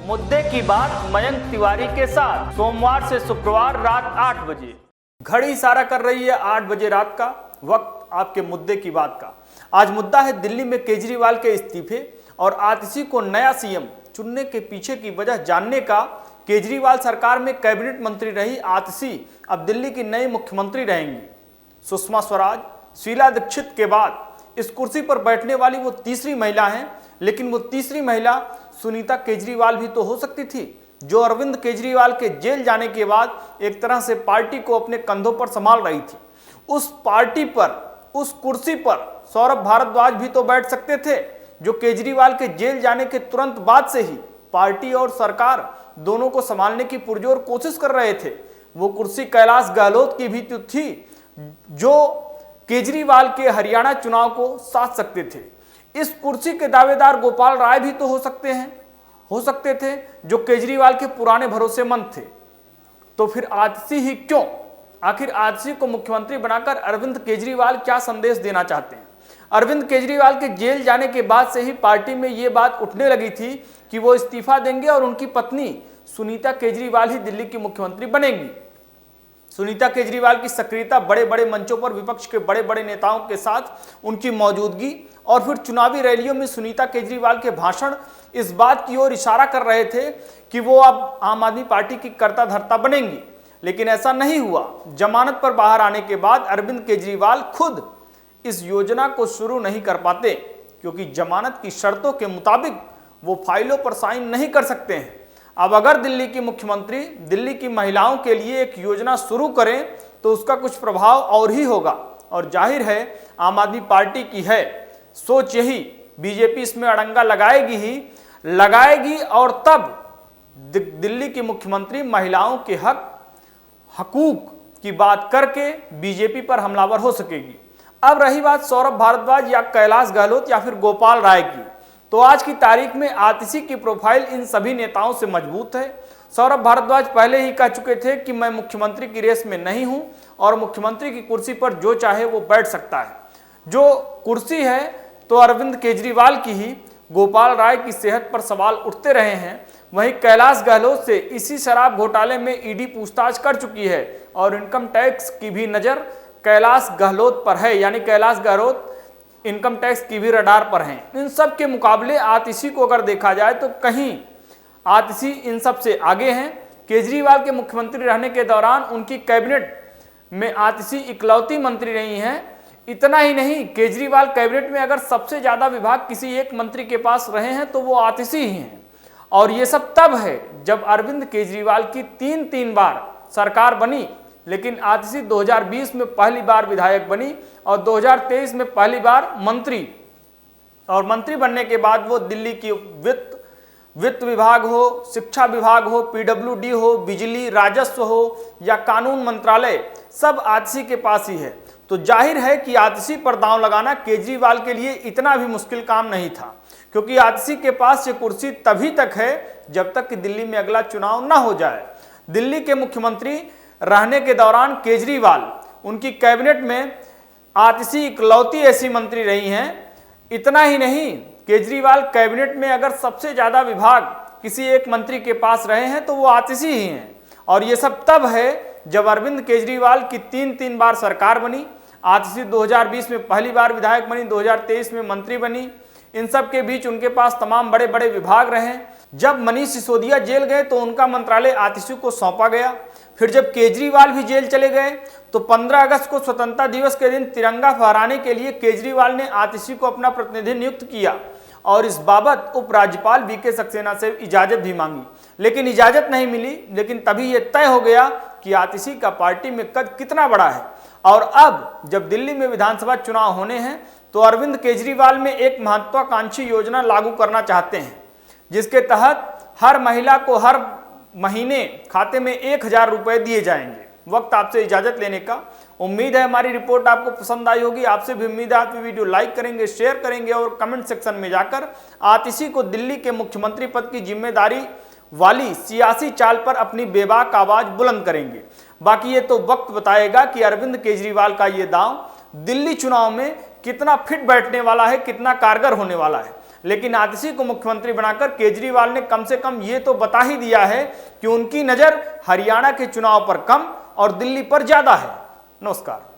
मुद्दे की बात मयंक तिवारी के साथ सोमवार से शुक्रवार रात 8 बजे। घड़ी इशारा कर रही है 8 बजे रात का, वक्त आपके मुद्दे की बात का। आज मुद्दा है दिल्ली में केजरीवाल के इस्तीफे और आतिशी को नया सीएम चुनने के पीछे की वजह जानने का। केजरीवाल सरकार में कैबिनेट मंत्री रही आतिशी अब दिल्ली की नई मुख्यमंत्री रहेंगी। सुषमा स्वराज, शीला दीक्षित के बाद इस कुर्सी पर बैठने वाली वो तीसरी महिला हैं, लेकिन वो तीसरी महिला सुनीता केजरीवाल भी तो हो सकती थी, जो अरविंद केजरीवाल के जेल जाने के बाद एक तरह से पार्टी को अपने कंधों पर संभाल रही थी। उस पार्टी पर, उस कुर्सी पर सौरभ भारद्वाज भी तो बैठ सकते थे, जो केजरीवाल के जेल जाने के तुरंत बाद से ही पार्टी और सरकार दोनों को संभालने की पुरजोर कोशिश कर रहे थे। वो कुर्सी कैलाश गहलोत की भी तो थी, जो केजरीवाल के हरियाणा चुनाव को साध सकते थे। इस कुर्सी के दावेदार गोपाल राय भी तो हो सकते थे, जो केजरीवाल के पुराने भरोसेमंद थे। तो फिर आतिशी ही क्यों? आखिर आतिशी को मुख्यमंत्री बनाकर अरविंद केजरीवाल क्या संदेश देना चाहते हैं? अरविंद केजरीवाल के जेल जाने के बाद से ही पार्टी में ये बात उठने लगी थी कि वो इस्तीफा देंगे और उनकी पत्नी सुनीता केजरीवाल ही दिल्ली की मुख्यमंत्री बनेंगी। सुनीता केजरीवाल की सक्रियता बड़े बड़े मंचों पर विपक्ष के बड़े बड़े नेताओं के साथ उनकी मौजूदगी और फिर चुनावी रैलियों में सुनीता केजरीवाल के भाषण इस बात की ओर इशारा कर रहे थे कि वो अब आम आदमी पार्टी की कर्ता धर्ता बनेंगी। लेकिन ऐसा नहीं हुआ। जमानत पर बाहर आने के बाद अरविंद केजरीवाल खुद इस योजना को शुरू नहीं कर पाते, क्योंकि जमानत की शर्तों के मुताबिक वो फाइलों पर साइन नहीं कर सकते हैं। अब अगर दिल्ली की मुख्यमंत्री दिल्ली की महिलाओं के लिए एक योजना शुरू करें तो उसका कुछ प्रभाव और ही होगा। और जाहिर है आम आदमी पार्टी की है सोच यही, बीजेपी इसमें अड़ंगा लगाएगी और तब दिल्ली की मुख्यमंत्री महिलाओं के हकूक की बात करके बीजेपी पर हमलावर हो सकेगी। अब रही बात सौरभ भारद्वाज या कैलाश गहलोत या फिर गोपाल राय की, तो आज की तारीख में आतिशी की प्रोफाइल इन सभी नेताओं से मजबूत है। सौरभ भारद्वाज पहले ही कह चुके थे कि मैं मुख्यमंत्री की रेस में नहीं हूं और मुख्यमंत्री की कुर्सी पर जो चाहे वो बैठ सकता है। जो कुर्सी है तो अरविंद केजरीवाल की ही। गोपाल राय की सेहत पर सवाल उठते रहे हैं। वहीं कैलाश गहलोत से इसी शराब घोटाले में ईडी पूछताछ कर चुकी है और इनकम टैक्स की भी नजर कैलाश गहलोत पर है, यानी कैलाश गहलोत इनकम टैक्स की भी रडार पर हैं। इन सब के मुकाबले आतिशी को अगर देखा जाए तो कहीं आतिशी इन सब से आगे हैं। केजरीवाल के मुख्यमंत्री रहने के दौरान उनकी कैबिनेट में आतिशी इकलौती मंत्री रही हैं। इतना ही नहीं, केजरीवाल कैबिनेट में अगर सबसे ज्यादा विभाग किसी एक मंत्री के पास रहे हैं तो वो आतिशी ही हैं। और ये सब तब है जब अरविंद केजरीवाल की तीन बार सरकार बनी, लेकिन आतिशी 2020 में पहली बार विधायक बनी और 2023 में पहली बार मंत्री। और मंत्री बनने के बाद वो दिल्ली की वित्त विभाग हो, शिक्षा विभाग हो, पीडब्ल्यूडी हो, बिजली, राजस्व हो या कानून मंत्रालय, सब आतिशी के पास ही है। तो जाहिर है कि आतिशी पर दांव लगाना केजरीवाल के लिए इतना भी मुश्किल काम नहीं था, क्योंकि आतिशी के पास ये कुर्सी तभी तक है जब तक कि दिल्ली में अगला चुनाव ना हो जाए। दिल्ली के मुख्यमंत्री रहने के दौरान केजरीवाल, उनकी कैबिनेट में आतिशी इकलौती ऐसी मंत्री रही हैं। इतना ही नहीं, केजरीवाल कैबिनेट में अगर सबसे ज्यादा विभाग किसी एक मंत्री के पास रहे हैं तो वो आतिशी ही हैं। और ये सब तब है जब अरविंद केजरीवाल की तीन बार सरकार बनी। आतिशी 2020 में पहली बार विधायक बनी, 2023 में मंत्री बनी। इन सब के बीच उनके पास तमाम बड़े बड़े विभाग रहे। जब मनीष सिसोदिया जेल गए तो उनका मंत्रालय आतिशी को सौंपा गया। फिर जब केजरीवाल भी जेल चले गए तो 15 अगस्त को स्वतंत्रता दिवस के दिन तिरंगा फहराने के लिए केजरीवाल ने आतिशी को अपना प्रतिनिधि नियुक्त किया और इस बाबत उपराज्यपाल वीके सक्सेना से इजाजत भी मांगी, लेकिन इजाजत नहीं मिली। लेकिन तभी यह तय हो गया कि आतिशी का पार्टी में कद कितना बड़ा है। और अब जब दिल्ली में विधानसभा चुनाव होने हैं तो अरविंद केजरीवाल में एक महत्वाकांक्षी योजना लागू करना चाहते हैं, जिसके तहत हर महिला को हर महीने खाते में 1000 रुपए दिए जाएंगे। वक्त आपसे इजाजत लेने का। उम्मीद है हमारी रिपोर्ट आपको पसंद आई होगी। आपसे भी उम्मीद है आप वीडियो लाइक करेंगे, शेयर करेंगे और कमेंट सेक्शन में जाकर आतिशी को दिल्ली के मुख्यमंत्री पद की जिम्मेदारी वाली सियासी चाल पर अपनी बेबाक आवाज बुलंद करेंगे। बाकी ये तो वक्त बताएगा कि अरविंद केजरीवाल का ये दांव दिल्ली चुनाव में कितना फिट बैठने वाला है, कितना कारगर होने वाला है। लेकिन आतिशी को मुख्यमंत्री बनाकर केजरीवाल ने कम से कम ये तो बता ही दिया है कि उनकी नजर हरियाणा के चुनाव पर कम और दिल्ली पर ज्यादा है। नमस्कार।